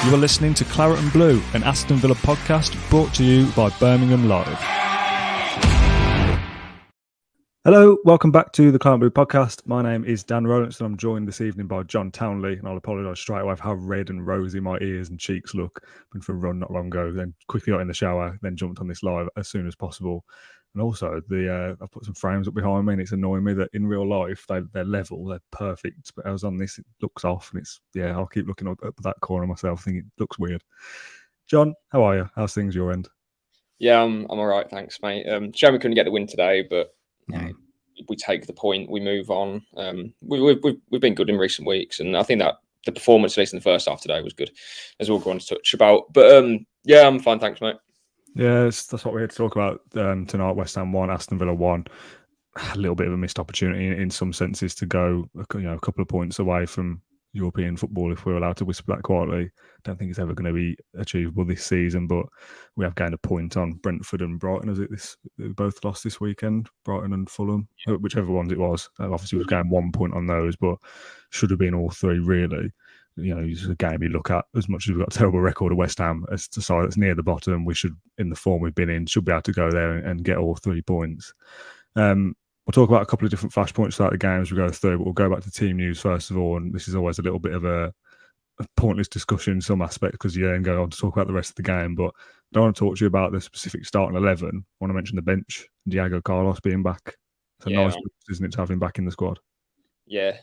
You are listening to Claret and Blue, an Aston Villa podcast brought to you by Birmingham Live. Hello, welcome back to the Claret and Blue podcast. My name is Dan Rowlands and I'm joined this evening by John Townley, and I'll apologise straight away for how red and rosy my ears and cheeks look. Went for a run not long ago, then quickly got in the shower, then jumped on this live as soon as possible. And also, I've put some frames up behind me, and it's annoying me that in real life they're level, they're perfect. But I was on this, it looks off, and I'll keep looking up at that corner myself, thinking it looks weird. John, how are you? How's things your end? Yeah, I'm all right, thanks, mate. Shame we couldn't get the win today, but we take the point, we move on. We've been good in recent weeks, and I think that the performance, at least in the first half today, was good, as we'll go on to touch about. But yeah, I'm fine, thanks, mate. Yeah, that's what we're here to talk about tonight. West Ham 1, Aston Villa 1. A little bit of a missed opportunity in some senses to go, a couple of points away from European football, if we're allowed to whisper that quietly. Don't think it's ever going to be achievable this season, but we have gained a point on Brentford and Brighton. They both lost this weekend, Brighton and Fulham, whichever ones it was. Obviously, we've gained 1 point on those, but should have been all three, really. It's a game you look at, as much as we've got a terrible record of West Ham, as the side that's near the bottom, we should, in the form we've been in, should be able to go there and get all 3 points. We'll talk about a couple of different flashpoints throughout the game as we go through, but we'll go back to team news first of all, and this is always a little bit of a pointless discussion in some aspects because you then go on to talk about the rest of the game, but I don't want to talk to you about the specific starting 11. I want to mention the bench, Diego Carlos being back. It's nice, isn't it, to have him back in the squad? Yeah,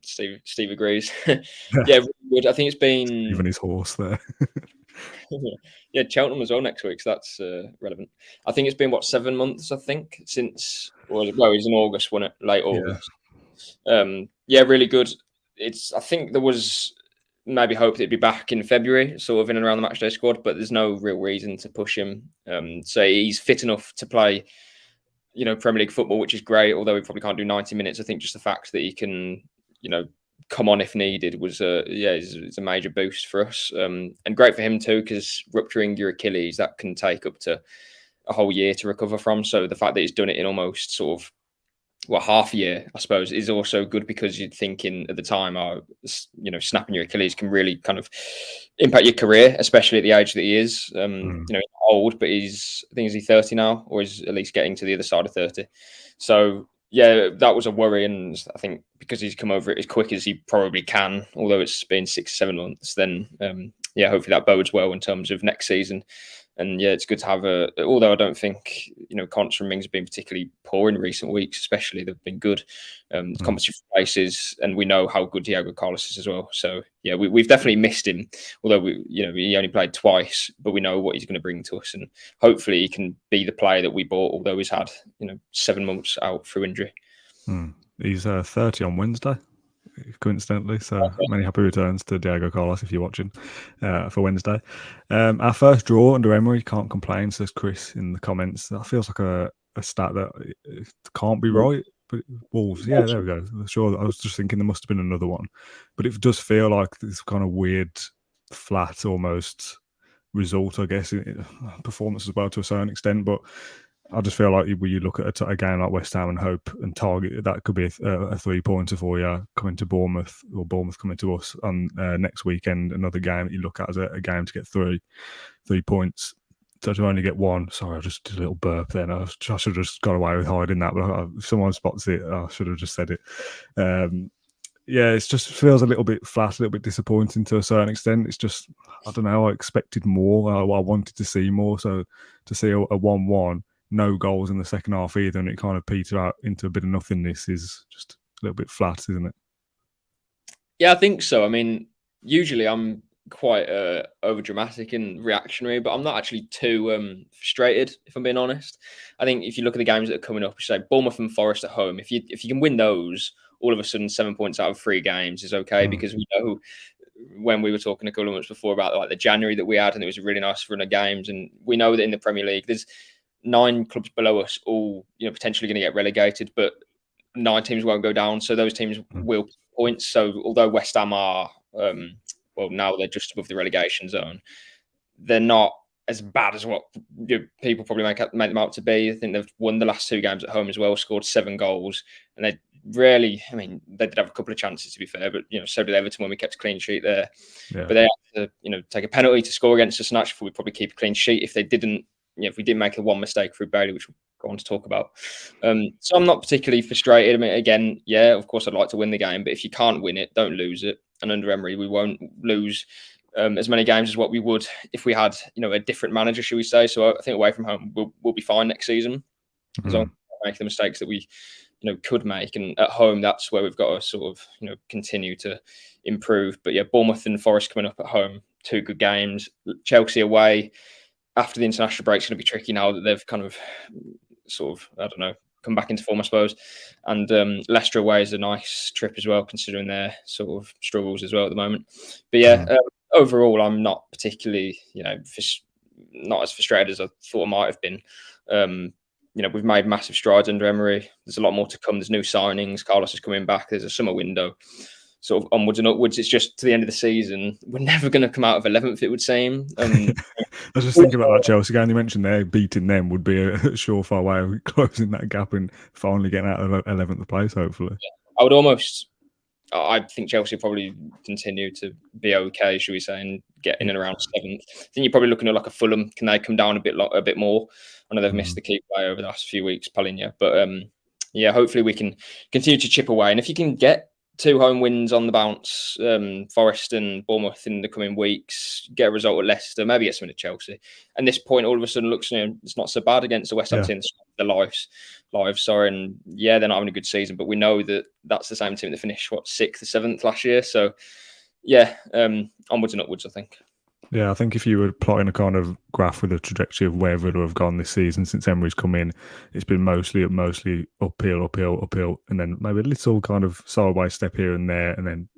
Steve agrees. Yeah, really good. I think it's been even his horse there. Yeah, Cheltenham as well next week, so that's relevant. I think it's been 7 months, I think, since it was in August, wasn't it? Late August. Yeah, really good. I think there was maybe hope that he'd be back in February, sort of in and around the matchday squad, but there's no real reason to push him. So he's fit enough to play Premier League football, which is great, although he probably can't do 90 minutes. I think just the fact that he can, come on if needed was is a major boost for us. And great for him too, because rupturing your Achilles, that can take up to a whole year to recover from. So the fact that he's done it in almost sort of, half a year, I suppose, is also good, because you're thinking at the time, snapping your Achilles can really kind of impact your career, especially at the age that he is. Old, but I think is he 30 now, or is at least getting to the other side of 30. So yeah, that was a worry, and I think because he's come over it as quick as he probably can, although it's been 6-7 months, then hopefully that bodes well in terms of next season. And yeah, it's good to have although I don't think, Contra and Mings have been particularly poor in recent weeks, especially, they've been good. Competition places, and we know how good Diego Carlos is as well. So yeah, we've definitely missed him, although he only played twice, but we know what he's going to bring to us, and hopefully he can be the player that we bought, although he's had 7 months out through injury. He's 30 on Wednesday, coincidentally, so many happy returns to Diego Carlos if you're watching for Wednesday. Our first draw under Emery, can't complain, says Chris in the comments. That feels like a stat that can't be right, but Wolves, yeah, there we go. Sure, I was just thinking there must have been another one, but it does feel like this kind of weird, flat almost result, I guess, performance as well to a certain extent, but I just feel like when you look at a game like West Ham and hope and target, that could be a 3-pointer for you coming to Bournemouth, or Bournemouth coming to us on next weekend. Another game that you look at as a game to get 3 points. So to only get 1, sorry, I just did a little burp then. I should have just got away with hiding that, but if someone spots it, I should have just said it. It just feels a little bit flat, a little bit disappointing to a certain extent. It's just, I don't know, I expected more. I wanted to see more. So to see a 1-1, no goals in the second half either, and it kind of petered out into a bit of nothingness, is just a little bit flat, isn't it? Yeah, I think so. I mean, usually I'm quite over dramatic and reactionary, but I'm not actually too frustrated, if I'm being honest. I think if you look at the games that are coming up, say Bournemouth and Forest at home, if you can win those, all of a sudden 7 points out of 3 games is okay, because we know, when we were talking a couple of months before about the January that we had, and it was a really nice run of games, and we know that in the Premier League there's 9 clubs below us, all potentially going to get relegated, but 9 teams won't go down, so those teams will pick points. So although West Ham are now they're just above the relegation zone, they're not as bad as what people probably make them out to be. I think they've won the last 2 games at home as well, scored 7 goals, and they rarely. I mean, they did have a couple of chances to be fair, but so did Everton when we kept a clean sheet there. Yeah. But they had to, take a penalty to score against us, and actually we'd probably keep a clean sheet if they didn't. If we didn't make a one mistake through Bailey, which we'll go on to talk about. So I'm not particularly frustrated. I mean, again, yeah, of course I'd like to win the game, but if you can't win it, don't lose it. And under Emery, we won't lose as many games as what we would if we had, a different manager, should we say? So I think away from home, we'll be fine next season, as long as we make the mistakes that we, could make. And at home, that's where we've got to sort of, continue to improve. But yeah, Bournemouth and Forest coming up at home, 2 good games. Chelsea away after the international break is going to be tricky now that they've kind of sort of, I don't know, come back into form, I suppose. And Leicester away is a nice trip as well, considering their sort of struggles as well at the moment. But yeah, overall, I'm not particularly, not as frustrated as I thought I might have been. We've made massive strides under Emery. There's a lot more to come. There's new signings. Carlos is coming back. There's a summer window, sort of onwards and upwards. It's just to the end of the season, we're never going to come out of 11th, it would seem. I was just thinking about that Chelsea game you mentioned there. Beating them would be a surefire way of closing that gap and finally getting out of 11th place, hopefully. I think Chelsea will probably continue to be okay, should we say, and get in and around 7th. I think you're probably looking at like a Fulham. Can they come down a bit more? I know they've missed the key player over the last few weeks, Palhinha. But yeah, hopefully we can continue to chip away. And if you can get 2 home wins on the bounce, Forest and Bournemouth in the coming weeks, get a result at Leicester, maybe get something at Chelsea. And this point, all of a sudden, looks it's not so bad against the West Ham team, the lives. And yeah, they're not having a good season, but we know that that's the same team that finished 6th or 7th last year. So yeah, onwards and upwards, I think. Yeah, I think if you were plotting a kind of graph with the trajectory of where Villa have gone this season since Emery's come in, it's been mostly uphill, and then maybe a little kind of sideways step here and there, and then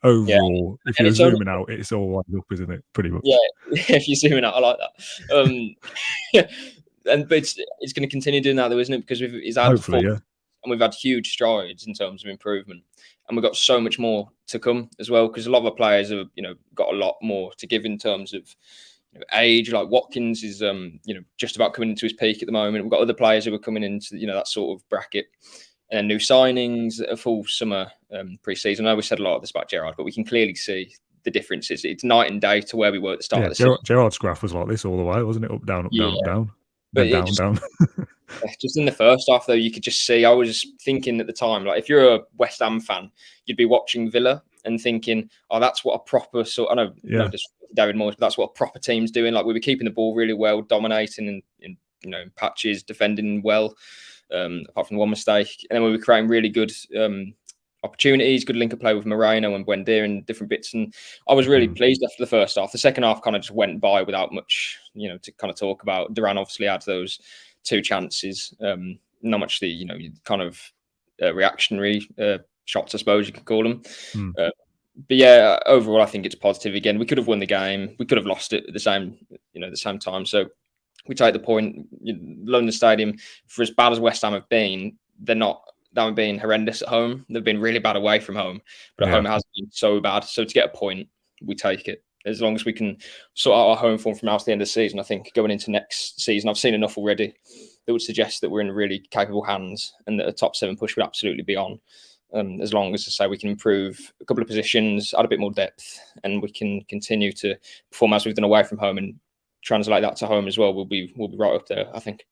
overall, if you're zooming out, it's all one up, isn't it? Pretty much. Yeah, if you're zooming out, I like that. But it's going to continue doing that, though, isn't it? Because he's had hopefully, yeah. And we've had huge strides in terms of improvement, and we've got so much more to come as well. Because a lot of our players have, got a lot more to give in terms of age. Like Watkins is, just about coming into his peak at the moment. We've got other players who are coming into, that sort of bracket, and new signings, a full summer pre-season. I know we said a lot of this about Gerrard, but we can clearly see the differences. It's night and day to where we were at the start of the season. Gerrard's graph was like this all the way, wasn't it? Up, down, down. But down. Just in the first half, though, you could just see. I was thinking at the time, like if you're a West Ham fan, you'd be watching Villa and thinking, "Oh, that's what a proper sort." I know, just David Moyes, but that's what a proper team's doing. Like we were keeping the ball really well, dominating in patches, defending well, apart from one mistake, and then we were creating really good opportunities, good link of play with Moreno and Buendia and different bits. And I was really pleased after the first half. The second half kind of just went by without much, to kind of talk about. Duran obviously had those 2 chances, not much the, kind of reactionary shots, I suppose you could call them. But yeah, overall, I think it's positive. Again, we could have won the game. We could have lost it at the same time. So we take the point. London Stadium, for as bad as West Ham have been, they haven't been horrendous at home. They've been really bad away from home, but at home it has been so bad. So to get a point, we take it. As long as we can sort out our home form from now to the end of the season, I think going into next season, I've seen enough already that would suggest that we're in really capable hands and that a top 7 push would absolutely be on. As long as, I say, we can improve a couple of positions, add a bit more depth, and we can continue to perform as we've done away from home and translate that to home as well, we'll be right up there, I think.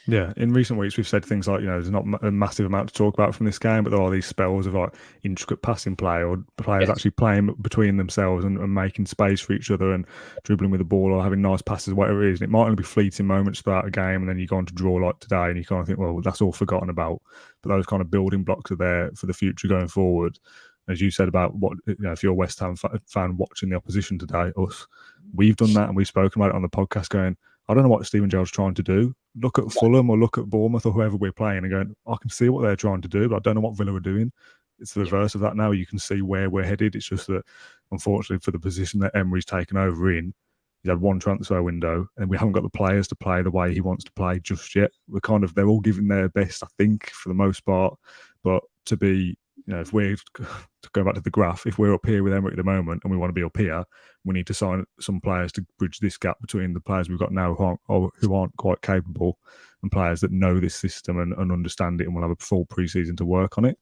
Yeah, in recent weeks we've said things like, there's not a massive amount to talk about from this game, but there are these spells of like intricate passing play or players actually playing between themselves and making space for each other and dribbling with the ball or having nice passes, whatever it is. And it might only be fleeting moments throughout a game, and then you go on to draw like today, and you kind of think, well, that's all forgotten about. But those kind of building blocks are there for the future going forward. As you said about what, if you're a West Ham fan watching the opposition today, us, we've done that and we've spoken about it on the podcast going, I don't know what Steven Gerrard's trying to do. Look at Fulham or look at Bournemouth or whoever we're playing and going, I can see what they're trying to do, but I don't know what Villa are doing. It's the reverse of that now. You can see where we're headed. It's just that, unfortunately, for the position that Emery's taken over in, he's had 1 transfer window and we haven't got the players to play the way he wants to play just yet. They're all giving their best, I think, for the most part. But to be, if we're to go back to the graph, if we're up here with Emery at the moment and we want to be up here, we need to sign some players to bridge this gap between the players we've got now who aren't quite capable and players that know this system and understand it and will have a full pre-season to work on it.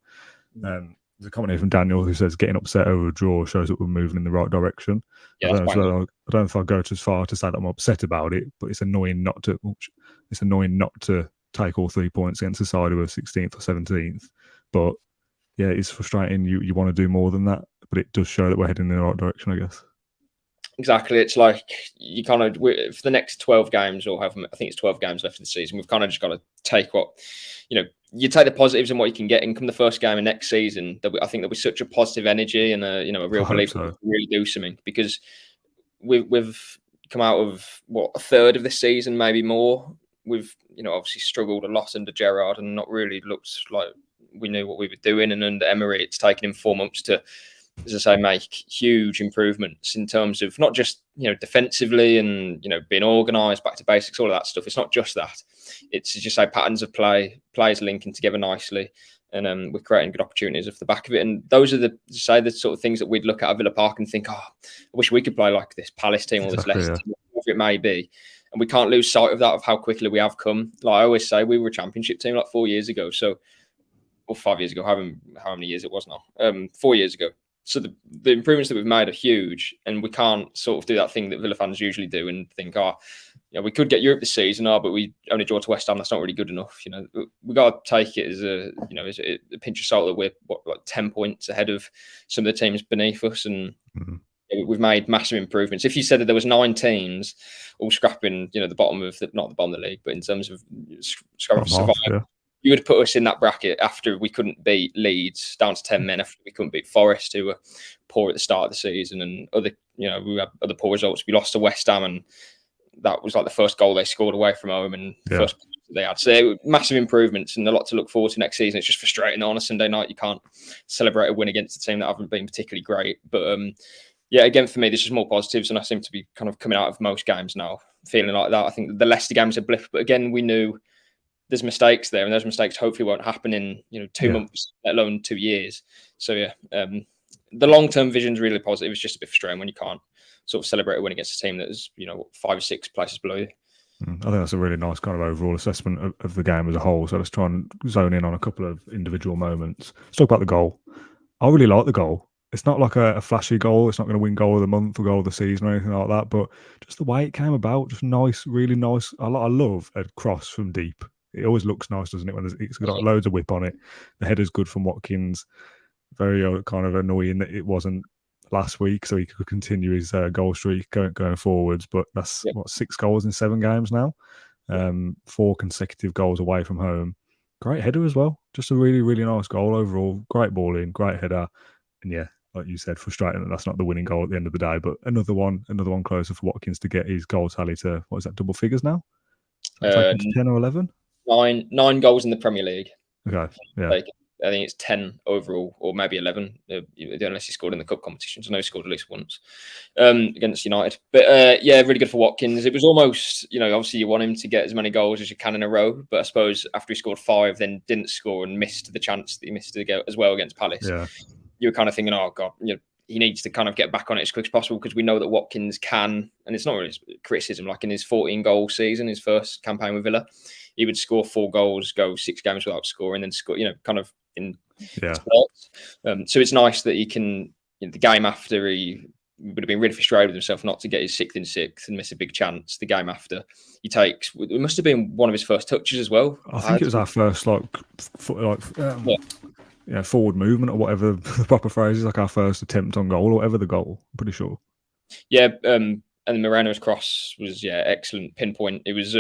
There's a comment from Daniel who says getting upset over a draw shows that we're moving in the right direction. Yeah, I don't know if I'll go as far to say that I'm upset about it, but it's annoying not to. It's annoying not to take all 3 points against the side who are 16th or 17th. But yeah, it's frustrating. You want to do more than that, but it does show that we're heading in the right direction, I guess. Exactly. It's like you kind of, for the next 12 games, or I think it's 12 games left of the season, we've kind of just got to take what, you take the positives and what you can get, and come the first game of next season, I think there'll be such a positive energy and a real belief that we can really do something, because we've come out of a third of the season, maybe more. We've obviously struggled a lot under Gerrard and not really looked like we knew what we were doing, and under Emery it's taken him 4 months to, as I say, make huge improvements in terms of not just defensively and being organised, back to basics, all of that stuff. It's not just that; it's just say patterns of play, players linking together nicely, and we're creating good opportunities off the back of it. And those are the sort of things that we'd look at Villa Park and think, I wish we could play like this Palace team or this Leicester team, whatever it may be. And we can't lose sight of that, of how quickly we have come. Like I always say, we were a championship team like 4 years ago, or 5 years ago, how many years it was now, 4 years ago. So the improvements that we've made are huge, and we can't sort of do that thing that Villa fans usually do and think, we could get Europe this season, but we only draw to West Ham. That's not really good enough. We got to take it as a pinch of salt that we're like 10 points ahead of some of the teams beneath us, and we've made massive improvements. If you said that there was 9 teams all scrapping, the bottom of not the bottom of the league, but in terms of scrapping survival. You would put us in that bracket after we couldn't beat Leeds, down to 10 men, after we couldn't beat Forest, who were poor at the start of the season, and we had other poor results. We lost to West Ham, and that was like the first goal they scored away from home, and first they had. So massive improvements and a lot to look forward to next season. It's just frustrating on a Sunday night. You can't celebrate a win against a team that haven't been particularly great. But again, for me, there's just more positives, and I seem to be kind of coming out of most games now feeling like that. I think the Leicester game was a blip, but again, we knew there's mistakes there, and those mistakes hopefully won't happen in 2 months, let alone 2 years. So the long-term vision is really positive. It's just a bit frustrating when you can't sort of celebrate a win against a team that is 5 or 6 places below you. I think that's a really nice kind of overall assessment of the game as a whole. So let's try and zone in on a couple of individual moments. Let's talk about the goal. I really like the goal. It's not like a flashy goal. It's not going to win goal of the month or goal of the season or anything like that. But just the way it came about, just nice, really nice. I love a cross from deep. It always looks nice, doesn't it? When it's got loads of whip on it. The header's good from Watkins. Very kind of annoying that it wasn't last week, so he could continue his goal streak going forwards. But that's 6 goals in 7 games now. 4 consecutive goals away from home. Great header as well. Just a really, really nice goal overall. Great ball in, great header. And like you said, frustrating that that's not the winning goal at the end of the day. But another one closer for Watkins to get his goal tally to, what is that, double figures now? 10 or 11? 9 goals in the Premier League. Okay, yeah. I think it's 10 overall, or maybe 11, unless he scored in the cup competitions. I know he scored at least once against United. But really good for Watkins. It was almost, obviously you want him to get as many goals as you can in a row. But I suppose after he scored 5, then didn't score and missed the chance that he missed to go as well against Palace. Yeah. You were kind of thinking, oh God, he needs to kind of get back on it as quick as possible, because we know that Watkins can, and it's not really criticism, like in his 14-goal season, his first campaign with Villa, he would score 4 goals, go 6 games without scoring, then score, kind of in sports. So it's nice that he can, the game after, he would have been really frustrated with himself not to get his 6th in 6th and miss a big chance. The game after, he takes, it must have been one of his first touches as well. I think it was our first forward movement, or whatever the proper phrase is, like our first attempt on goal, or whatever the goal, I'm pretty sure. Yeah, and Moreno's cross was excellent pinpoint. It was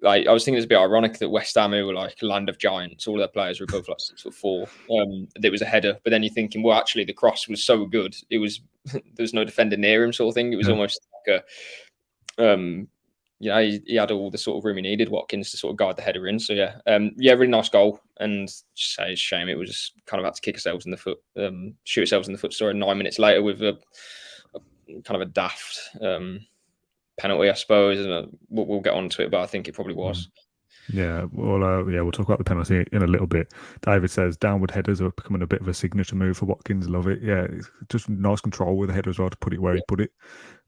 I was thinking it's a bit ironic that West Ham, who were like land of giants, all their players were above like 6'4". There was a header, but then you're thinking, well, actually the cross was so good, it was there was no defender near him, sort of thing. It was almost like he had all the sort of room he needed, Watkins, to sort of guide the header in. So really nice goal. And just say it's a shame it was just kind of had to kick ourselves in the foot, shoot ourselves in the foot. Sorry, 9 minutes later with a kind of a daft penalty, I suppose. And we'll get on to it, but I think it probably was. Yeah, well, we'll talk about the penalty in a little bit. David says downward headers are becoming a bit of a signature move for Watkins. Love it. Yeah, it's just nice control with the header as well to put it where he put it.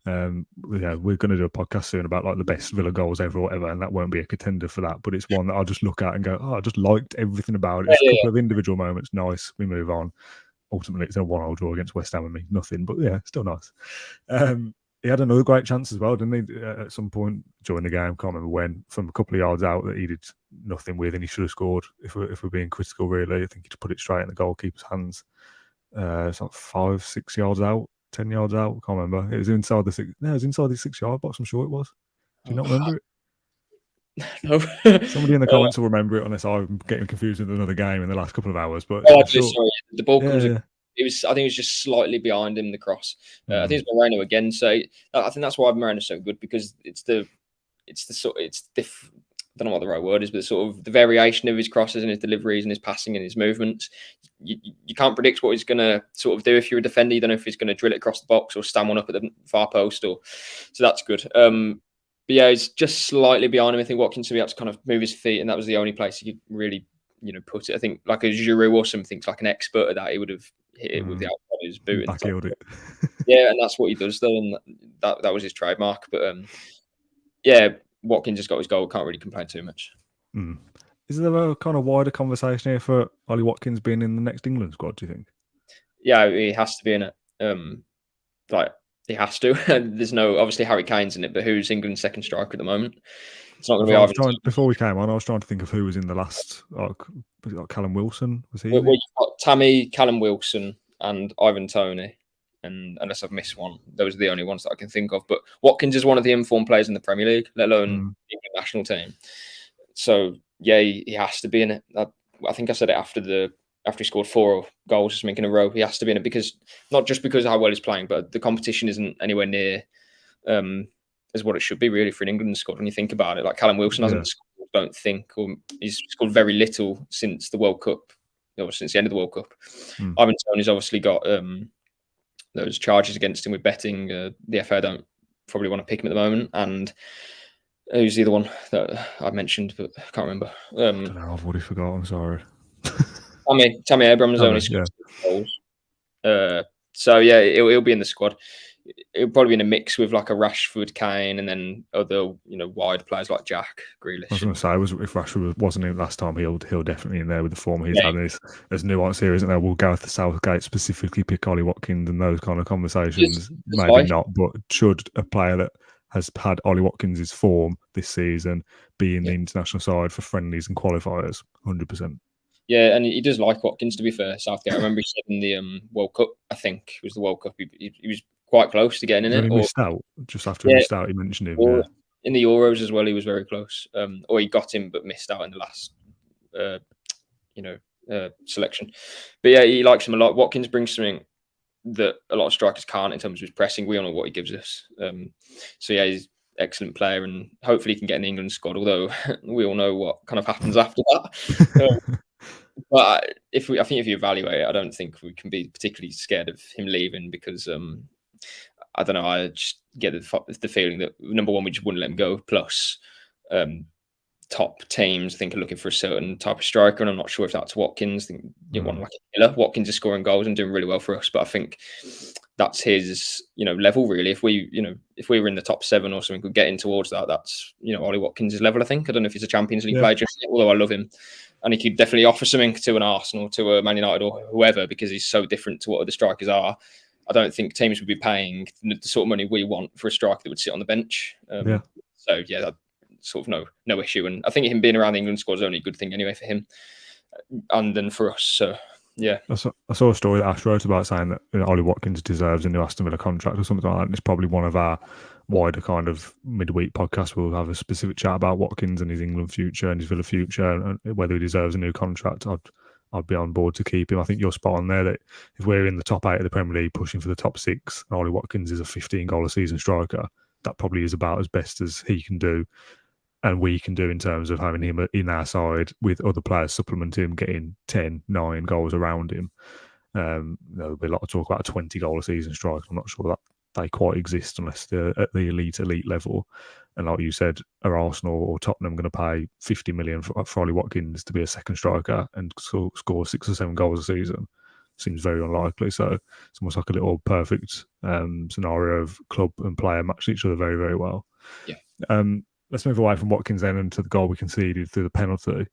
Yeah, we're going to do a podcast soon about like the best Villa goals ever or whatever, and that won't be a contender for that. But it's one that I'll just look at and go, oh, I just liked everything about it. It's a couple of individual moments, nice. We move on. Ultimately, it's a 1-1 draw against West Ham and me, nothing. But yeah, still nice. He had another great chance as well, didn't he? At some point during the game, can't remember when, from a couple of yards out that he did nothing with, and he should have scored. If we're being critical, really, I think he just put it straight in the goalkeeper's hands. It's like 5-6 yards out, 10 yards out. Can't remember. It was inside the 6. No, it was inside the 6-yard box. I'm sure it was. Do you not remember it? No. Somebody in the comments will remember it, unless I'm getting confused with another game in the last couple of hours. But sorry, the ball comes. It was. I think it was just slightly behind him. The cross. I think it's Moreno again. So I think that's why Moreno's so good, because I don't know what the right word is, but sort of the variation of his crosses and his deliveries and his passing and his movements. You can't predict what he's going to sort of do if you're a defender. You don't know if he's going to drill it across the box or stand one up at the far post, so that's good. But yeah, he's just slightly behind him. I think Watkins had to kind of move his feet, and that was the only place he could really, put it. I think like a Giroud or something, like an expert at that, he would have hit it with the outside of his boot. Backheeled it. Yeah, and that's what he does though, and that was his trademark. But yeah, Watkins just got his goal. Can't really complain too much. Is there a kind of wider conversation here for Ollie Watkins being in the next England squad, do you think? Yeah, he has to be in it. He has to. There's no, obviously Harry Kane's in it, but who's England's second striker at the moment? It's not going to be. Before we came on, I was trying to think of who was in the last. Was it like Callum Wilson? Was he? We've got Tammy, Callum Wilson, and Ivan Toney. And unless I've missed one, those are the only ones that I can think of. But Watkins is one of the informed players in the Premier League, let alone the England national team. So yeah, he has to be in it. I think I said it after he scored 4 goals just making a row. He has to be in it, because not just because of how well he's playing, but the competition isn't anywhere near as what it should be really for an England squad when you think about it. Like Callum Wilson hasn't scored, don't think, or he's scored very little since the World Cup, since the end of the World Cup. Ivan Toney's obviously got those charges against him with betting. The FA don't probably want to pick him at the moment. And who's the other one that I mentioned, but I can't remember. I don't know, I've already forgot. I'm sorry. Tammy Abraham's only scored 6 goals. So yeah, he'll be in the squad. He'll probably be in a mix with like a Rashford, Kane, and then other wide players like Jack Grealish. I was going to say, if Rashford wasn't in last time, he'll definitely in there with the form he's had. There's nuance here, isn't there? Will Gareth Southgate specifically pick Ollie Watkins and those kind of conversations? Maybe not, but should a player that has had Ollie Watkins' form this season be in the international side for friendlies and qualifiers? 100%. Yeah, and he does like Watkins, to be fair, Southgate. I remember he said in the World Cup, I think it was the World Cup, he was quite close to getting in it. He missed out. Just after he missed out, he mentioned him. In the Euros as well, he was very close. Or he got him, but missed out in the last, selection. But yeah, he likes him a lot. Watkins brings something that a lot of strikers can't in terms of his pressing. We all know what he gives us. So yeah, he's an excellent player, and hopefully he can get in the England squad, although we all know what kind of happens after that. But I think if you evaluate it, I don't think we can be particularly scared of him leaving, because I don't know. I just get the feeling that, number one, we just wouldn't let him go. Plus, top teams, I think, are looking for a certain type of striker, and I'm not sure if that's Watkins. I think you want like a killer. Watkins is scoring goals and doing really well for us, but I think that's his level really. If we were in the top 7 or something, could get in towards that. That's Ollie Watkins' level. I think. I don't know if he's a Champions League player just yet, although I love him. And he could definitely offer something to an Arsenal, to a Man United, or whoever, because he's so different to what other strikers are. I don't think teams would be paying the sort of money we want for a striker that would sit on the bench. So yeah, that's sort of no issue. And I think him being around the England squad is only a good thing anyway for him, and then for us. So yeah, I saw a story that Ash wrote about saying that Ollie Watkins deserves a new Aston Villa contract or something like that. And it's probably one of our wider kind of midweek podcasts. We'll have a specific chat about Watkins and his England future and his Villa future, and whether he deserves a new contract. I'd be on board to keep him. I think you're spot on there that if we're in the top 8 of the Premier League pushing for the top 6, and Ollie Watkins is a 15-goal a season striker, that probably is about as best as he can do and we can do in terms of having him in our side with other players supplementing him, getting 10, 9 goals around him. There'll be a lot of talk about a 20-goal a season striker. I'm not sure they quite exist unless they're at the elite level. And like you said, are Arsenal or Tottenham going to pay 50 million for Ollie Watkins to be a second striker and score 6 or 7 goals a season? Seems very unlikely. So it's almost like a little perfect scenario of club and player match each other very, very well. Yeah. Let's move away from Watkins then and to the goal we conceded through the penalty.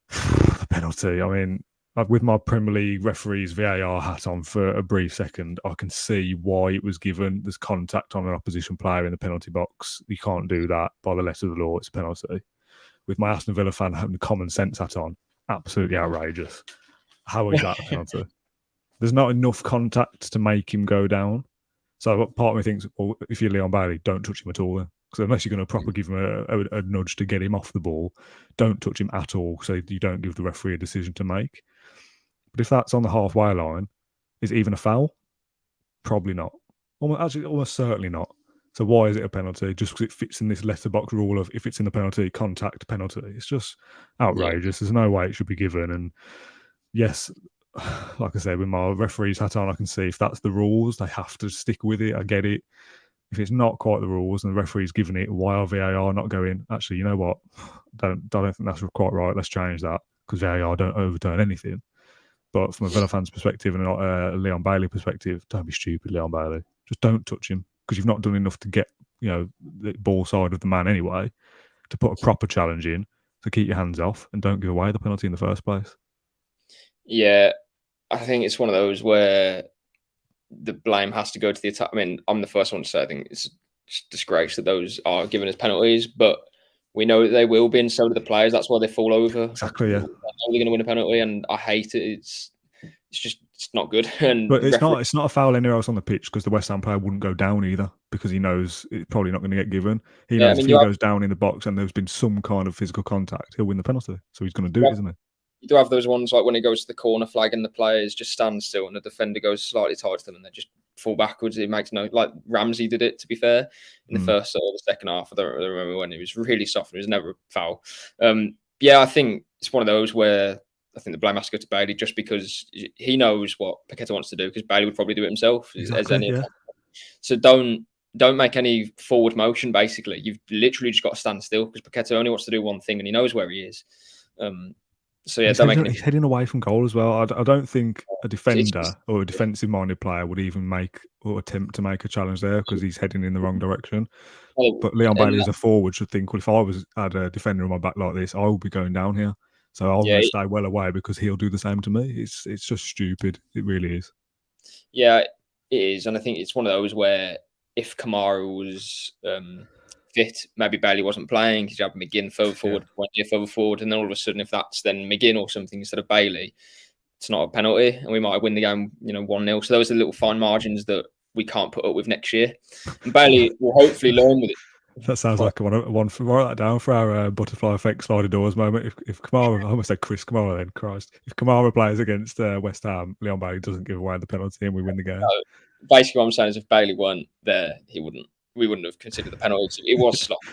The penalty, I mean, with my Premier League referee's VAR hat on for a brief second, I can see why it was given. There's contact on an opposition player in the penalty box. You can't do that by the letter of the law. It's a penalty. With my Aston Villa fan having the common sense hat on, absolutely outrageous. How is that a penalty? There's not enough contact to make him go down. So part of me thinks, well, if you're Leon Bailey, don't touch him at all then. Because unless you're going to properly give him a nudge to get him off the ball, don't touch him at all so you don't give the referee a decision to make. But if that's on the halfway line, is it even a foul? Probably not. Almost certainly not. So why is it a penalty? Just because it fits in this letterbox rule of if it's in the penalty, contact penalty. It's just outrageous. There's no way it should be given. And yes, like I said, with my referee's hat on, I can see if that's the rules, they have to stick with it. I get it. If it's not quite the rules and the referee's giving it, why are VAR not going, actually, you know what? I don't think that's quite right. Let's change that because VAR don't overturn anything. But from a Villa fan's perspective and not a Leon Bailey perspective, don't be stupid, Leon Bailey. Just don't touch him because you've not done enough to get, the ball side of the man anyway, to put a proper challenge in, to keep your hands off and don't give away the penalty in the first place. Yeah, I think it's one of those where the blame has to go to the attack. I mean, I'm the first one to say I think it's a disgrace that those are given as penalties, but we know that they will be, and so do the players. That's why they fall over. Exactly, yeah. They're going to win a penalty, and I hate it. It's not good. And but it's not a foul anywhere else on the pitch because the West Ham player wouldn't go down either because he knows it's probably not going to get given. He knows if he goes down in the box and there's been some kind of physical contact, he'll win the penalty. So he's going to do it, isn't he? You do have those ones like when he goes to the corner flag and the players just stand still and the defender goes slightly tight to them and they just fall backwards. It makes no, like Ramsey did it, to be fair, in the first or the second half. I don't remember when. It was really soft. It was never a foul. Yeah, I think it's one of those where I think the blame has to go to Bailey just because he knows what Paqueta wants to do, because Bailey would probably do it himself. So don't make any forward motion, basically. You've literally just got to stand still because Paqueta only wants to do one thing and he knows where he is. So yeah, he's heading away from goal as well. I don't think a defender or a defensive-minded player would even make or attempt to make a challenge there because he's heading in the wrong direction. But Leon Bailey as a forward should think, well, if I had a defender on my back like this, I will be going down here. So I'll going to stay well away because he'll do the same to me. It's just stupid. It really is. Yeah, it is. And I think it's one of those where if Kamara was fit, maybe Bailey wasn't playing because you have McGinn further forward, further forward, and then all of a sudden, if that's then McGinn or something instead of Bailey, it's not a penalty, and we might win the game, 1-0. So those are the little fine margins that we can't put up with next year. And Bailey will hopefully learn with it. That sounds like one for write that down for our butterfly effect sliding doors moment. If Kamara, I almost said Chris Kamara then, Christ. If Kamara plays against West Ham, Leon Bailey doesn't give away the penalty and we win the game. No, basically, what I'm saying is if Bailey weren't there, we wouldn't have considered the penalty. It was sloppy.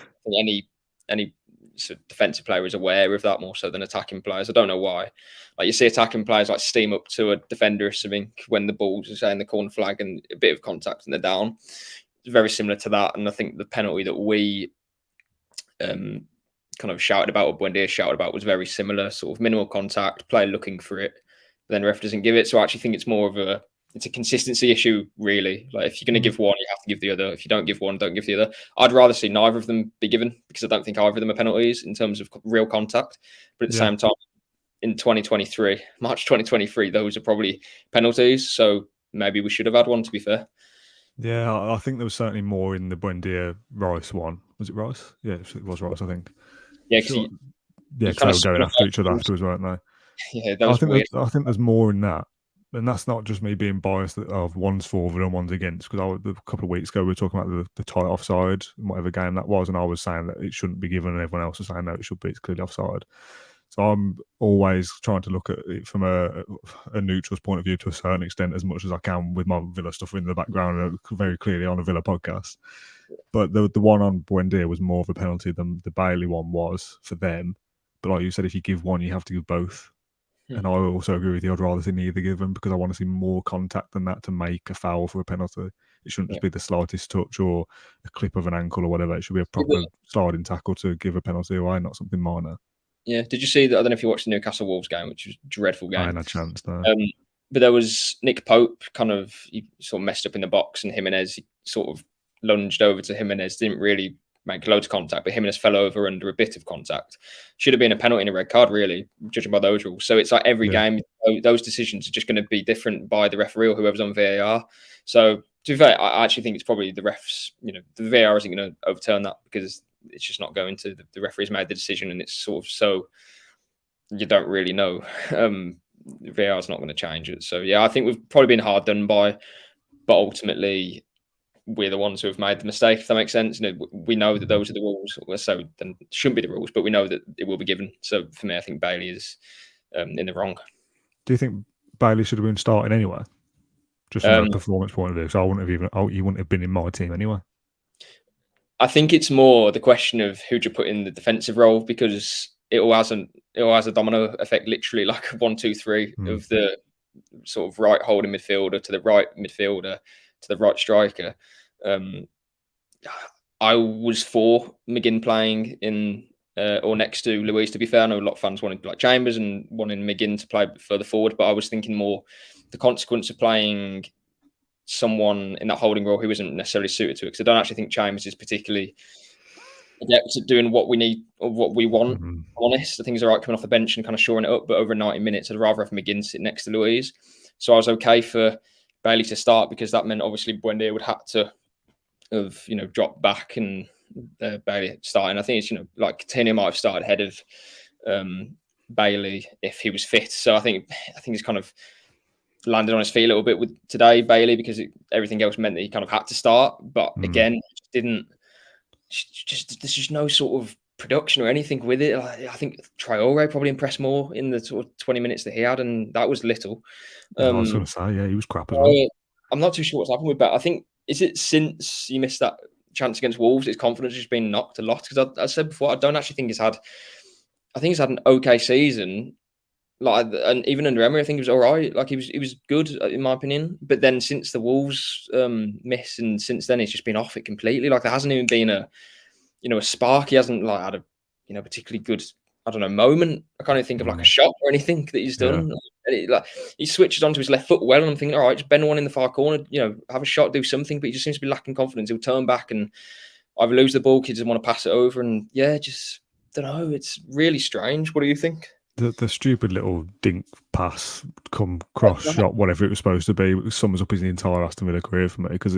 Any sort of defensive player is aware of that more so than attacking players. I don't know why. Like you see attacking players like steam up to a defender or something when the ball's in the corner flag and a bit of contact and they're down. It's very similar to that. And I think the penalty that we kind of shouted about, or Buendia shouted about, was very similar. Sort of minimal contact, player looking for it, but then the ref doesn't give it. So I actually think it's more of a consistency issue, really. Like if you're going to give one, you have to give the other. If you don't give one, don't give the other. I'd rather see neither of them be given because I don't think either of them are penalties in terms of real contact. But at the same time, in March 2023, those are probably penalties. So maybe we should have had one, to be fair. Yeah, I think there was certainly more in the Buendia Rice one. Was it Rice? Yeah, it was Rice, I think. Yeah, because they were going after each other afterwards, weren't they? Yeah, that was weird. I think there's more in that. And that's not just me being biased of one's forward and one's against, because a couple of weeks ago we were talking about the tight offside, whatever game that was, and I was saying that it shouldn't be given, and everyone else was saying, no, it should be, it's clearly offside. So I'm always trying to look at it from a neutral's point of view to a certain extent, as much as I can with my Villa stuff in the background, very clearly on a Villa podcast. But the one on Buendia was more of a penalty than the Bailey one was for them. But like you said, if you give one, you have to give both. And I also agree with you. I'd rather see neither give them because I want to see more contact than that to make a foul for a penalty. It shouldn't just be the slightest touch or a clip of an ankle or whatever. It should be a proper sliding tackle to give a penalty away, not something minor. Yeah. Did you see that? I don't know if you watched the Newcastle Wolves game, which was a dreadful game. I had a chance though. But there was Nick Pope he sort of messed up in the box, and Jimenez sort of lunged over to Jimenez, didn't really make loads of contact, but Jimenez fell over under a bit of contact. Should have been a penalty and a red card, really, judging by those rules. So it's like every game, those decisions are just going to be different by the referee or whoever's on VAR. So to be fair, I actually think it's probably the refs, the VAR isn't going to overturn that because it's just not going to. The referee's made the decision and it's sort of so you don't really know. VAR is not going to change it. So, yeah, I think we've probably been hard done by, but ultimately we're the ones who have made the mistake, if that makes sense. We know that those are the rules, so then it shouldn't be the rules, but we know that it will be given. So, for me, I think Bailey is in the wrong. Do you think Bailey should have been starting anyway? Just from a performance point of view. So, he wouldn't have been in my team anyway. I think it's more the question of who do you put in the defensive role, because it all has a domino effect, literally like a 1, 2, 3 of the sort of right holding midfielder to the right midfielder to the right striker. I was for McGinn playing in or next to Luiz, to be fair. I know a lot of fans wanted like Chambers and wanting McGinn to play further forward, but I was thinking more the consequence of playing someone in that holding role who isn't necessarily suited to it, because I don't actually think Chambers is particularly adept at doing what we need or what we want. Honest, I think he's all right coming off the bench and kind of shoring it up, but over 90 minutes, I'd rather have McGinn sit next to Luiz. So I was okay for Bailey to start because that meant obviously Buendia would have to have dropped back and Bailey starting. I think it's like Coutinho might have started ahead of Bailey if he was fit. So I think he's kind of landed on his feet a little bit with today, Bailey, because everything else meant that he kind of had to start. But again, there's just no sort of production or anything with it. I think Traore probably impressed more in the sort of 20 minutes that he had, and that was little. I was going to say, yeah, he was crap as well. I'm not too sure what's happened with that. I think, is it since he missed that chance against Wolves, his confidence has been knocked a lot? Because I said before, I don't actually think he's had an okay season. Like, and even under Emery, I think he was all right. Like, he was good in my opinion. But then since the Wolves miss, and since then he's just been off it completely. Like, there hasn't even been a spark. He hasn't like had a particularly good, I don't know, moment. I can't even think of like a shot or anything that he's done. Yeah. He switches onto his left foot well, and I'm thinking, all right, just bend one in the far corner, have a shot, do something. But he just seems to be lacking confidence. He'll turn back and either lose the ball, he doesn't want to pass it over, and just don't know. It's really strange. What do you think? The stupid little dink pass, come cross shot, whatever it was supposed to be, it sums up his entire Aston Villa career for me, because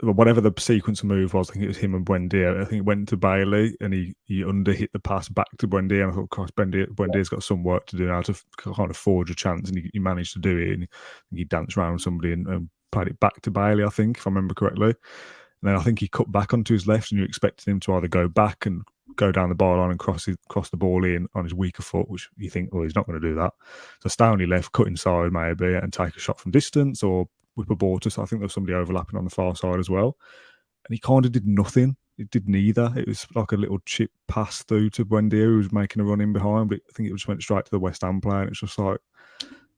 whatever the sequence of move was, I think it was him and Buendia. I think it went to Bailey and he underhit the pass back to Buendia. And I thought, gosh, Buendia's got some work to do now to kind of forge a chance, and he managed to do it. And he danced around somebody and played it back to Bailey, I think, if I remember correctly. And then I think he cut back onto his left, and you expected him to either go back and go down the byline and cross the ball in on his weaker foot, which you think, he's not going to do that. So stay on your left, cut inside maybe, and take a shot from distance, or whip a ball to. So I think there was somebody overlapping on the far side as well. And he kind of did nothing. It did neither. It was like a little chip pass through to Buendia, who was making a run in behind, but I think it just went straight to the West Ham player. And it's just like,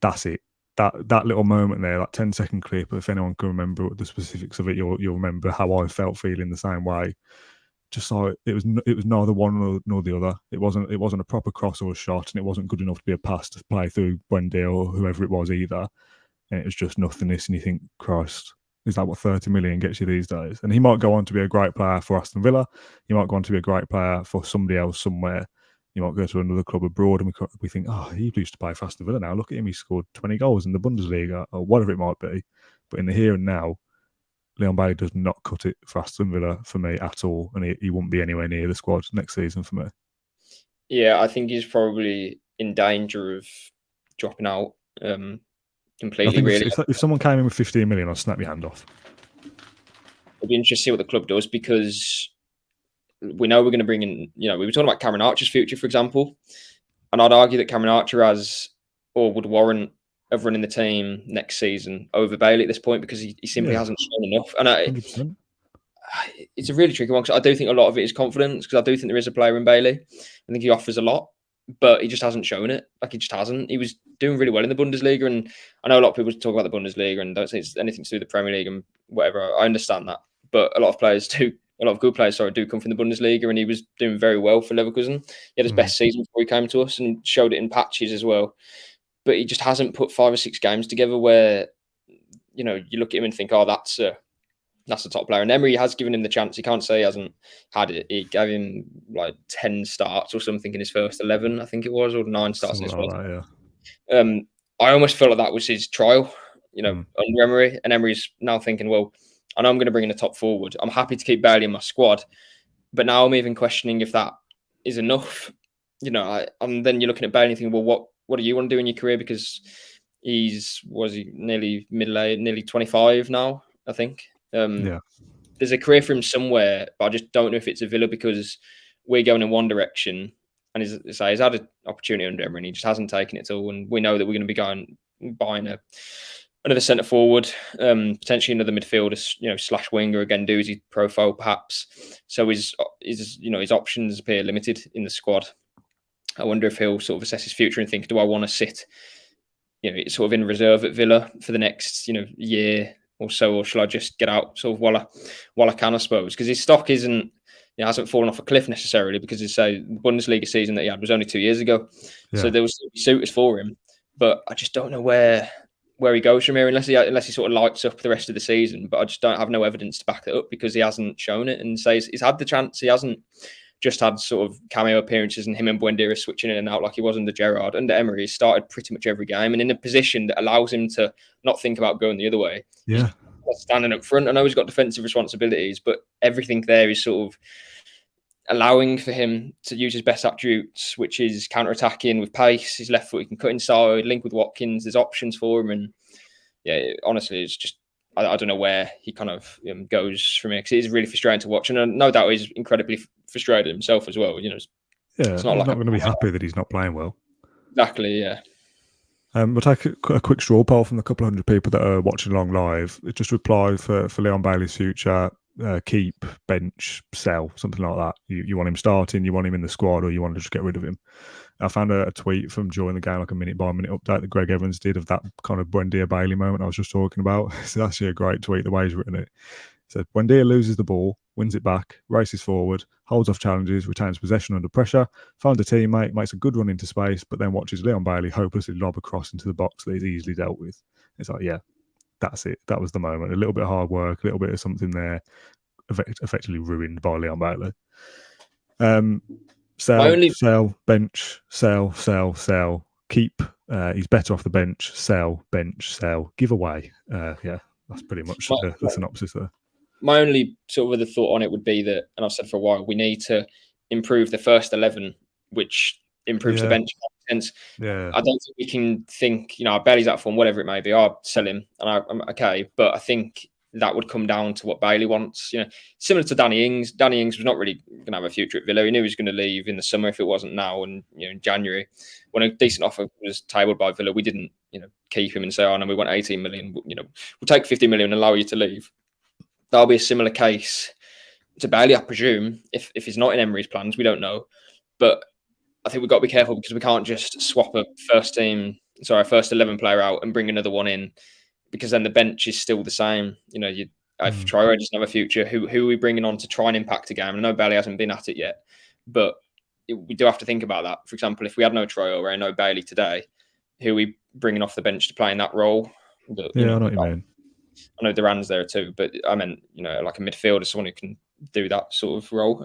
that's it. That little moment there, that 10-second clip, if anyone can remember the specifics of it, you'll remember how I felt feeling the same way. Just like it was neither one nor the other. It wasn't a proper cross or a shot, and it wasn't good enough to be a pass to play through Buendia or whoever it was either. And it was just nothingness, and you think, Christ, is that what 30 million gets you these days? And he might go on to be a great player for Aston Villa. He might go on to be a great player for somebody else somewhere. He might go to another club abroad, and we think, he used to play for Aston Villa now. Look at him, he scored 20 goals in the Bundesliga, or whatever it might be. But in the here and now, Leon Bailey does not cut it for Aston Villa for me at all, and he won't be anywhere near the squad next season for me. Yeah, I think he's probably in danger of dropping out completely. Really, if someone came in with 15 million, I'd snap your hand off. It'd be interesting to see what the club does, because we know we're going to bring in. We were talking about Cameron Archer's future, for example, and I'd argue that Cameron Archer would warrant of running the team next season over Bailey at this point, because he simply hasn't shown enough. And it's a really tricky one, because I do think a lot of it is confidence, because I do think there is a player in Bailey. I think he offers a lot, but he just hasn't shown it. Like, he just hasn't. He was doing really well in the Bundesliga, and I know a lot of people talk about the Bundesliga and don't think it's anything to do with the Premier League and whatever. I understand that, but a lot of good players, do come from the Bundesliga, and he was doing very well for Leverkusen. He had his best season before he came to us and showed it in patches as well. But he just hasn't put 5 or 6 games together where, you look at him and think, oh, that's a top player. And Emery has given him the chance. He can't say he hasn't had it. He gave him like 10 starts or something in his first 11, I think it was, or 9 starts in his first. I almost felt like that was his trial, under Emery. And Emery's now thinking, well, I know I'm going to bring in a top forward. I'm happy to keep Bailey in my squad. But now I'm even questioning if that is enough. And then you're looking at Bailey and thinking, well, what do you want to do in your career? Because he's nearly middle-aged, nearly 25 now, I think. There's a career for him somewhere, but I just don't know if it's a Villa, because we're going in one direction, and he's had an opportunity under Emery and he just hasn't taken it at all. And we know that we're going to be buying another centre forward, potentially another midfielder, slash winger, again, Doozy profile perhaps. So his options appear limited in the squad. I wonder if he'll sort of assess his future and think, do I want to sit, sort of in reserve at Villa for the next, year or so, or shall I just get out sort of while I can, I suppose? Because his stock hasn't fallen off a cliff necessarily, because the Bundesliga season that he had was only 2 years ago. Yeah. So there was suitors for him, but I just don't know where he goes from here unless he sort of lights up the rest of the season. But I just don't have no evidence to back it up, because he hasn't shown it. And he's had the chance. He hasn't just had sort of cameo appearances and him and Buendia switching in and out like he was under Gerrard. Under Emery, he started pretty much every game and in a position that allows him to not think about going the other way. Yeah. He's standing up front. I know he's got defensive responsibilities, but everything there is sort of allowing for him to use his best attributes, which is counter-attacking with pace. His left foot, he can cut inside, link with Watkins. There's options for him. And yeah, honestly, it's just, I don't know where he kind of goes from here, because it is really frustrating to watch. And no doubt he's incredibly frustrated himself as well. It's not going to be happy that he's not playing well. Exactly, yeah. We'll take a quick straw poll from the couple hundred people that are watching along live. Just reply for Leon Bailey's future. Keep, bench, sell, something like that. You want him starting, you want him in the squad, or you want to just get rid of him. I found a tweet from during the game, like a minute-by-minute update that Greg Evans did of that kind of Buendia Bailey moment I was just talking about. It's actually a great tweet, the way he's written it. He said, Buendia loses the ball, wins it back, races forward, holds off challenges, retains possession under pressure, finds a teammate, makes a good run into space, but then watches Leon Bailey hopelessly lob a cross into the box that he's easily dealt with. It's like, yeah, that's it. That was the moment. A little bit of hard work, a little bit of something there, effectively ruined by Leon Bailey. Sell, bench, sell, keep. He's better off the bench, sell, give away. Yeah, that's pretty much the synopsis there. My only sort of other thought on it would be that, and I've said for a while, we need to improve the first 11, which improves the bench. Yeah. I don't think we can think, Bailey's out of form, whatever it may be, I'll sell him and I'm okay. But I think that would come down to what Bailey wants. Similar to Danny Ings. Danny Ings was not really going to have a future at Villa. He knew he was going to leave in the summer if it wasn't now. And in January, when a decent offer was tabled by Villa, we didn't, keep him and say, "Oh no, we want 18 million. We'll take 50 million and allow you to leave." That'll be a similar case to Bailey, I presume. If he's not in Emery's plans, we don't know. But I think we've got to be careful, because we can't just swap a first 11 player out and bring another one in, because then the bench is still the same. If Traore doesn't have a future, who are we bringing on to try and impact a game? I know Bailey hasn't been at it yet, but we do have to think about that. For example, if we had no Traore and no Bailey today, who are we bringing off the bench to play in that role? I know what you mean. I know Duran's there too, but I meant, like a midfielder, someone who can do that sort of role.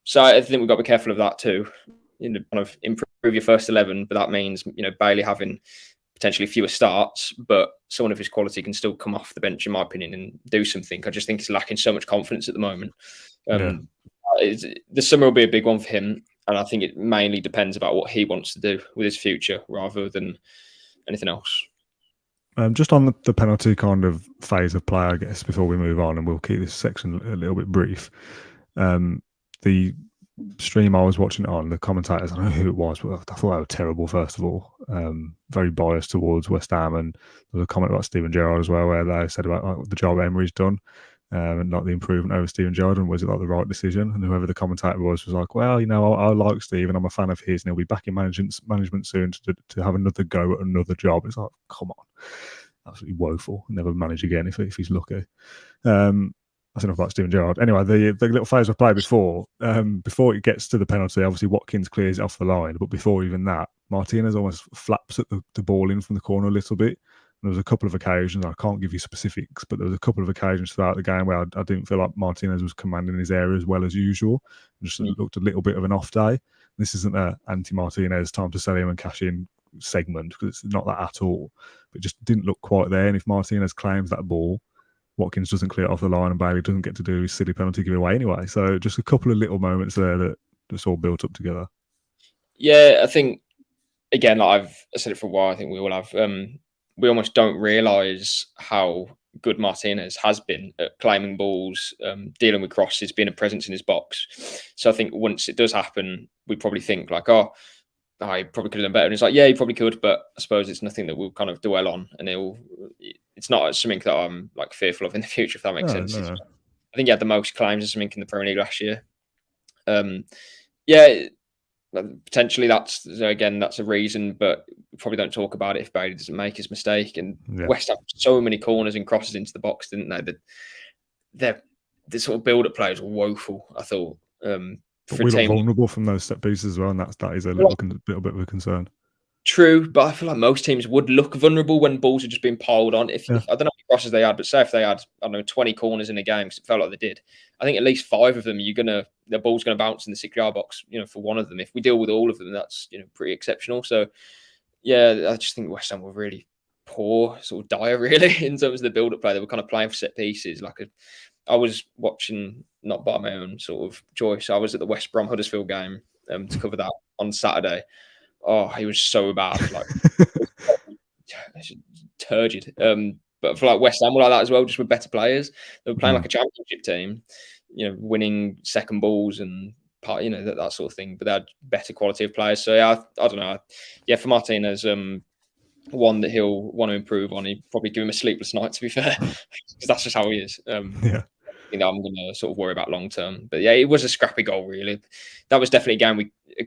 So I think we've got to be careful of that too. Kind of improve your first 11, but that means, Bailey having potentially fewer starts, but someone of his quality can still come off the bench, in my opinion, and do something. I just think he's lacking so much confidence at the moment. The summer will be a big one for him, and I think it mainly depends about what he wants to do with his future rather than anything else. Just on the penalty kind of phase of play, I guess, before we move on, and we'll keep this section a little bit brief. The stream I was watching it on, the commentators, I don't know who it was, but I thought they were terrible, first of all. Very biased towards West Ham, and there was a comment about Steven Gerrard as well, where they said about the job Emery's done. and not the improvement over Steven Gerrard, and was it like the right decision? And whoever the commentator was like, well, I like Steven, I'm a fan of his, and he'll be back in management soon to have another go at another job. It's like, come on, absolutely woeful. Never manage again if he's lucky. That's enough about Steven Gerrard. Anyway, the little phase of play before it gets to the penalty, obviously Watkins clears it off the line, but before even that, Martinez almost flaps at the ball in from the corner a little bit. And there was a couple of occasions, I can't give you specifics, but there was a couple of occasions throughout the game where I didn't feel like Martinez was commanding his area as well as usual. It just looked a little bit of an off day. This isn't an anti-Martinez time to sell him and cash in segment, because it's not that at all. But it just didn't look quite there. And if Martinez claims that ball, Watkins doesn't clear it off the line, and Bailey doesn't get to do his silly penalty giveaway anyway. So just a couple of little moments there that just all built up together. Yeah, I think, again, like I've said it for a while, I think we all have. We almost don't realise how good Martinez has been at claiming balls, dealing with crosses, being a presence in his box. So I think once it does happen, we probably think like, he probably could have done better. And it's like, yeah, he probably could, but I suppose it's nothing that we'll kind of dwell on, and it's not something that I'm like fearful of in the future, if that makes sense. No. I think he had the most claims or something in the Premier League last year. Yeah, potentially that's a reason, but we probably don't talk about it if Bailey doesn't make his mistake. And West Ham so many corners and crosses into the box, didn't they? The sort of build-up players were woeful, I thought. But we look vulnerable from those set pieces as well, and that is a little bit of a concern. True, but I feel like most teams would look vulnerable when balls are just being piled on. If I don't know how many crosses they had, but say if they had, I don't know, 20 corners in a game, because it felt like they did, I think at least 5 of them the ball's gonna bounce in the 6-yard box, for one of them. If we deal with all of them, that's pretty exceptional. So yeah, I just think West Ham were really poor, sort of dire really in terms of the build-up play. They were kind of playing for set pieces. I was watching, not by my own sort of choice, I was at the West Brom Huddersfield game to cover that on Saturday. Oh, he was so bad, like turgid. But for like West Ham were like that as well, just with better players. They were playing like a championship team, winning second balls and that sort of thing. But they had better quality of players. So yeah, I don't know. Yeah, for Martinez, one that he'll want to improve on. He'd probably give him a sleepless night, to be fair, because that's just how he is. I'm going to sort of worry about long term. But yeah, it was a scrappy goal, really. That was definitely a game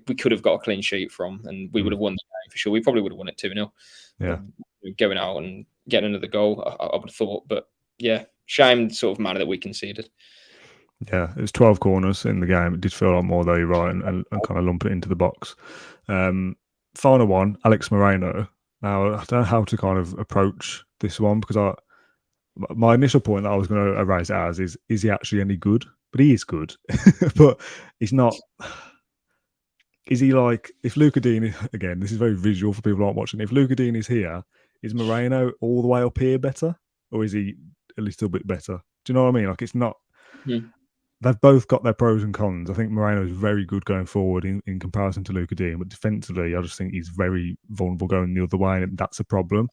we could have got a clean sheet from, and we would have won the game for sure. We probably would have won it 2-0. Yeah, going out and getting another goal, I would have thought. But yeah, shame sort of manner that we conceded. Yeah, it was 12 corners in the game. It did feel like more though, you're right, and kind of lump it into the box. Final one, Alex Moreno. Now, I don't know how to kind of approach this one, because my initial point that I was going to raise it as is he actually any good? But he is good. But he's not. Is he like, if Luca Dean, again, this is very visual for people who aren't watching, if Luca Dean is here, is Moreno all the way up here better? Or is he a little bit better? Do you know what I mean? Like, it's not. They've both got their pros and cons. I think Moreno is very good going forward in comparison to Luca Dean, but defensively, I just think he's very vulnerable going the other way, and that's a problem.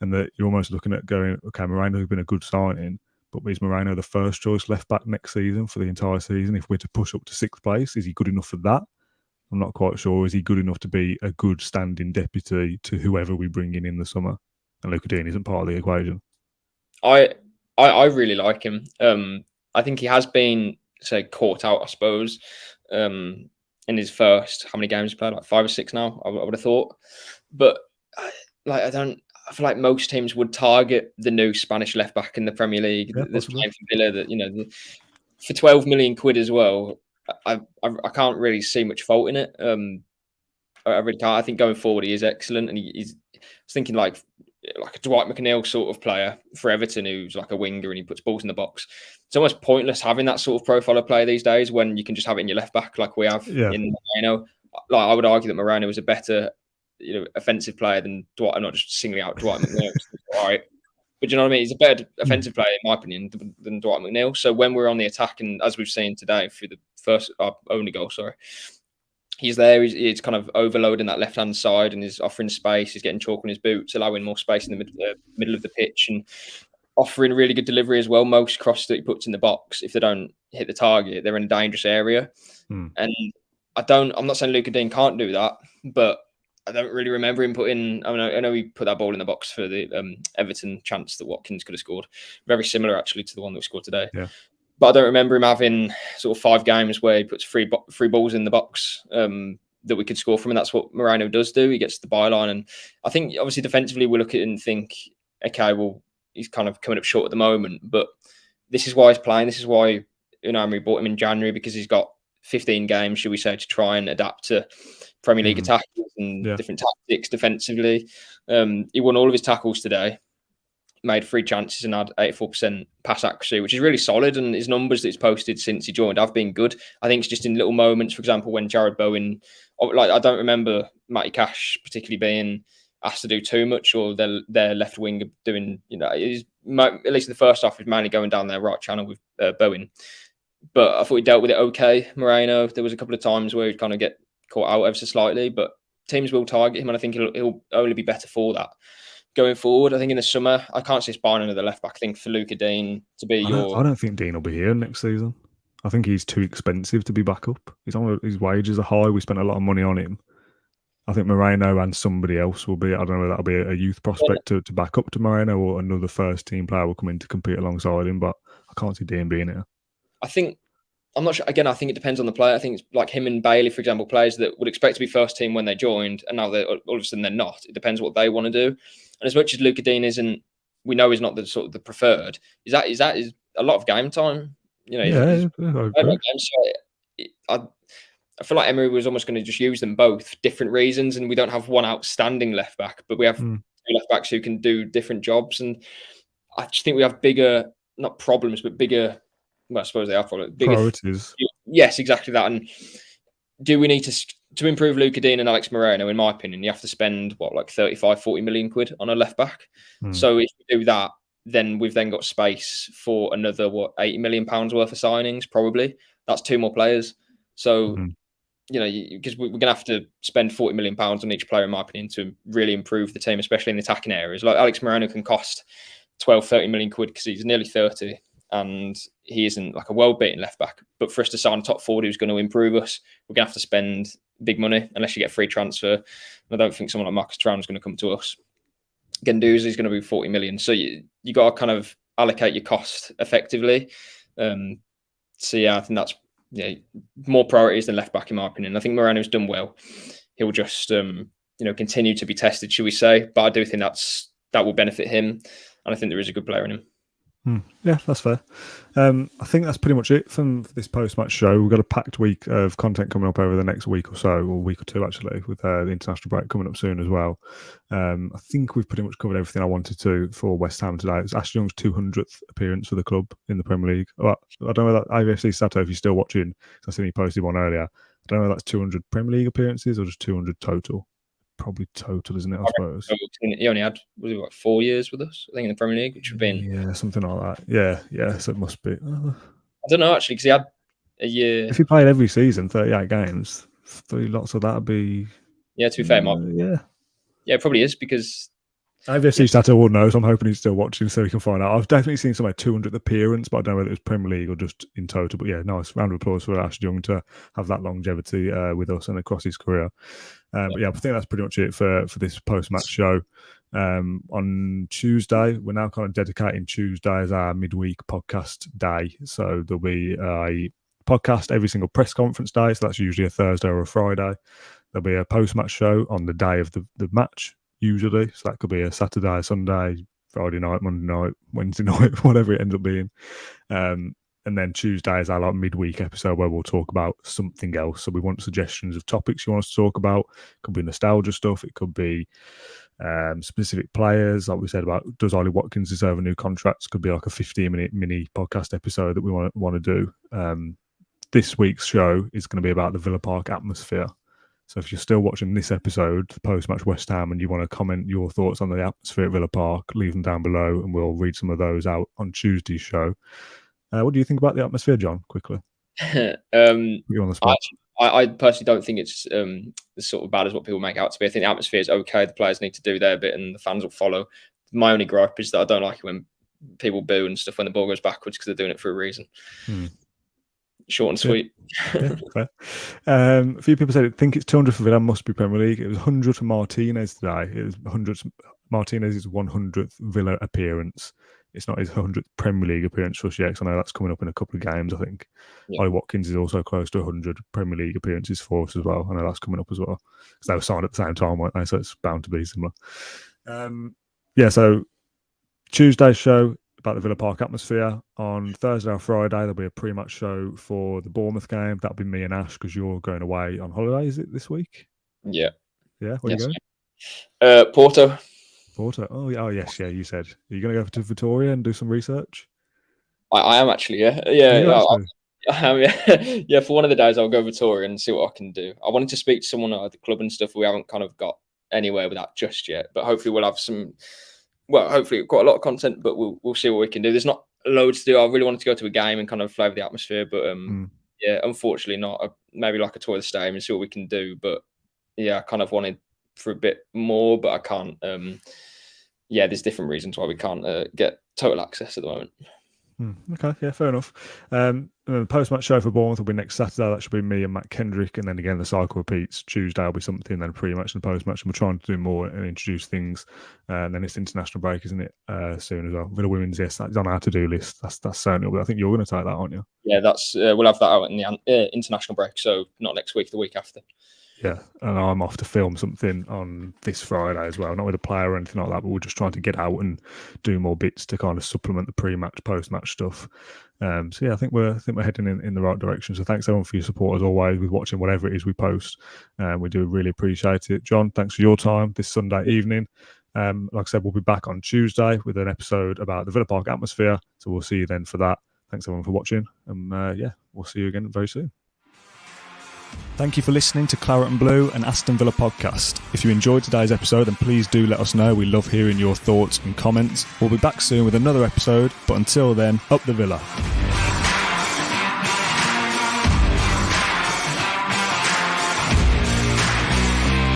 And that you're almost looking at going, okay, Moreno's been a good signing, but is Moreno the first choice left back next season for the entire season? If we're to push up to 6th place, is he good enough for that? I'm not quite sure. Is he good enough to be a good standing deputy to whoever we bring in the summer? And Luca Dean isn't part of the equation. I really like him. I think he has been, caught out, I suppose, in his first, how many games he played? Like 5 or 6 now, I would have thought. But I feel like most teams would target the new Spanish left back in the Premier League that's playing for Villa. That for 12 million quid as well. I can't really see much fault in it. I really can't. I think going forward he is excellent, and he's thinking like a Dwight McNeil sort of player for Everton, who's like a winger and he puts balls in the box. It's almost pointless having that sort of profile of player these days when you can just have it in your left back like we have in Moreno. Like I would argue that Moreno is a better offensive player than Dwight. I'm not just singling out Dwight McNeil. All right. But you know what I mean? He's a better offensive player, in my opinion, than Dwight McNeil. So when we're on the attack, and as we've seen today through the first only goal, he's there. He's kind of overloading that left-hand side and he's offering space. He's getting chalk on his boots, allowing more space in the middle of the pitch and offering really good delivery as well. Most crosses that he puts in the box, if they don't hit the target, they're in a dangerous area. And I'm not saying Luca Dean can't do that, but I don't really remember him putting. I know he put that ball in the box for the Everton chance that Watkins could have scored. Very similar, actually, to the one that we scored today. Yeah. But I don't remember him having sort of 5 games where he puts three balls in the box that we could score from, and that's what Moreno does do. He gets to the byline, and I think obviously defensively we look at it and think, okay, well, he's kind of coming up short at the moment, but this is why he's playing. This is why Unai Emery bought him in January, because he's got 15 games, should we say, to try and adapt to Premier League attackers and different tactics defensively. He won all of his tackles today, made 3 chances and had 84% pass accuracy, which is really solid. And his numbers that he's posted since he joined have been good. I think it's just in little moments, for example, when Jared Bowen, like, I don't remember Matty Cash particularly being asked to do too much, or their left wing doing, at least in the first half, was mainly going down their right channel with Bowen. But I thought he dealt with it okay, Moreno. There was a couple of times where he'd kind of get caught out ever so slightly, but teams will target him, and I think he'll only be better for that going forward. I think in the summer, I can't see us buying another left back. I think for Luca Dean to be I don't think Dean will be here next season. I think he's too expensive to be back up. His wages are high. We spent a lot of money on him. I think Moreno and somebody else will be. I don't know whether that'll be a youth prospect to back up to Moreno, or another first team player will come in to compete alongside him. But I can't see Dean being here. I'm not sure. Again, I think it depends on the player. I think it's like him and Bailey, for example, players that would expect to be first team when they joined, and now they're all of a sudden they're not. It depends what they want to do. And as much as Luca Dean isn't, we know he's not the sort of the preferred. Is a lot of game time? I feel like Emery was almost going to just use them both for different reasons, and we don't have one outstanding left back, but we have 2 left backs who can do different jobs. And I just think we have bigger, not problems, but bigger. Well, I suppose they are probably bigger priorities. Yes, exactly that. And do we need to improve Luca Dean and Alex Moreno? In my opinion, you have to spend like 35, 40 million quid on a left back. So if we do that, then we've then got space for another 80 million pounds worth of signings. Probably that's 2 more players. So because we're gonna have to spend 40 million pounds on each player, in my opinion, to really improve the team, especially in the attacking areas. Like Alex Moreno can cost 12, 30 million quid because he's nearly 30. And he isn't like a world-beating left back. But for us to sign a top forward who's going to improve us, we're going to have to spend big money unless you get free transfer. And I don't think someone like Marcus Thuram is going to come to us. Guendouzi is going to be 40 million. So you got to kind of allocate your cost effectively. I think that's more priorities than left back, in my opinion. I think Moreno's done well. He'll just continue to be tested, should we say? But I do think that will benefit him, and I think there is a good player in him. Yeah, that's fair. I think that's pretty much it from this post-match show. We've got a packed week of content coming up over the next week or so, or week or two actually, with the international break coming up soon as well. I think we've pretty much covered everything I wanted to for West Ham today. It's Ashley Young's 200th appearance for the club in the Premier League. Well, I don't know that IVFC Sato, if you're still watching, I seen he posted one earlier. I don't know if that's 200 Premier League appearances or just 200 total. Probably total, isn't it? I suppose he only had 4 years with us, I think, in the Premier League, which would have been something like that. Yeah. So it must be. I don't know actually, because he had a year. If he played every season, 38 games, 3 lots of that would be. Yeah, to be fair, yeah, it probably is, because IVFC Sato will know, so I'm hoping he's still watching so he can find out. I've definitely seen somewhere 200th appearance, but I don't know whether it was Premier League or just in total. But yeah, nice round of applause for Ashley Young to have that longevity with us and across his career. But yeah, I think that's pretty much it for this post-match show. On Tuesday, we're now kind of dedicating Tuesday as our midweek podcast day. So there'll be a podcast every single press conference day. So that's usually a Thursday or a Friday. There'll be a post-match show on the day of the match, usually. So that could be a Saturday, Sunday, Friday night, Monday night, Wednesday night, whatever it ends up being. And then Tuesday is our like midweek episode where we'll talk about something else. So we want suggestions of topics you want us to talk about. It could be nostalgia stuff. It could be specific players. Like we said about, does Ollie Watkins deserve a new contract? It could be like a 15-minute mini podcast episode that we want to do. This week's show is going to be about the Villa Park atmosphere. So if you're still watching this episode, the post-match West Ham, and you want to comment your thoughts on the atmosphere at Villa Park, leave them down below and we'll read some of those out on Tuesday's show. What do you think about the atmosphere, John? Quickly. You on the spot. I personally don't think it's as sort of bad as what people make out to be. I think the atmosphere is okay. The players need to do their bit and the fans will follow. My only gripe is that I don't like it when people boo and stuff when the ball goes backwards, because they're doing it for a reason. Short and sweet. Yeah, fair. A few people said, think it's 200 for Villa, must be Premier League. It was 100 for Martinez today. It was 100. Martinez's 100th Villa appearance. It's not his 100th Premier League appearance for us yet, because I know that's coming up in a couple of games, I think. Yeah. Ollie Watkins is also close to 100 Premier League appearances for us as well. I know that's coming up as well, because they were signed at the same time, weren't they? So it's bound to be similar. So Tuesday's show about the Villa Park atmosphere. On Thursday or Friday, there'll be a pre-match show for the Bournemouth game. That'll be me and Ash, because you're going away on holiday, is it this week? Yeah. Yeah, where are you going? Porto. Porto. Oh, yes, yeah. You said, are you going to go to Victoria and do some research? I am actually, yeah. Yeah. For one of the days, I'll go to Victoria and see what I can do. I wanted to speak to someone at the club and stuff. We haven't kind of got anywhere with that just yet, but hopefully we'll have some. Well, hopefully quite a lot of content, but we'll see what we can do. There's not loads to do. I really wanted to go to a game and kind of flavour the atmosphere, but yeah, unfortunately not. Maybe like a tour of the stadium and see what we can do. But yeah, I kind of wanted for a bit more, but I can't. Yeah, there's different reasons why we can't get total access at the moment. Okay, yeah, fair enough. The post-match show for Bournemouth will be next Saturday. That should be me and Matt Kendrick, and then again the cycle repeats. Tuesday will be something, then pre-match and post-match, and we're trying to do more and introduce things. And then it's international break, isn't it? Soon as well. Villa Women's, yes, that's on our to-do list. That's certainly. I think you're going to take that, aren't you? Yeah, that's we'll have that out in the international break, so not next week, the week after. Yeah, and I'm off to film something on this Friday as well. Not with a player or anything like that, but we're just trying to get out and do more bits to kind of supplement the pre-match, post-match stuff. So yeah, I think we're heading in the right direction. So thanks everyone for your support as always with watching whatever it is we post. We do really appreciate it. John, thanks for your time this Sunday evening. Like I said, we'll be back on Tuesday with an episode about the Villa Park atmosphere. So we'll see you then for that. Thanks everyone for watching, and yeah, we'll see you again very soon. Thank you for listening to Claret and Blue and Aston Villa podcast. If you enjoyed today's episode, then please do let us know. We love hearing your thoughts and comments. We'll be back soon with another episode, but until then, up the Villa.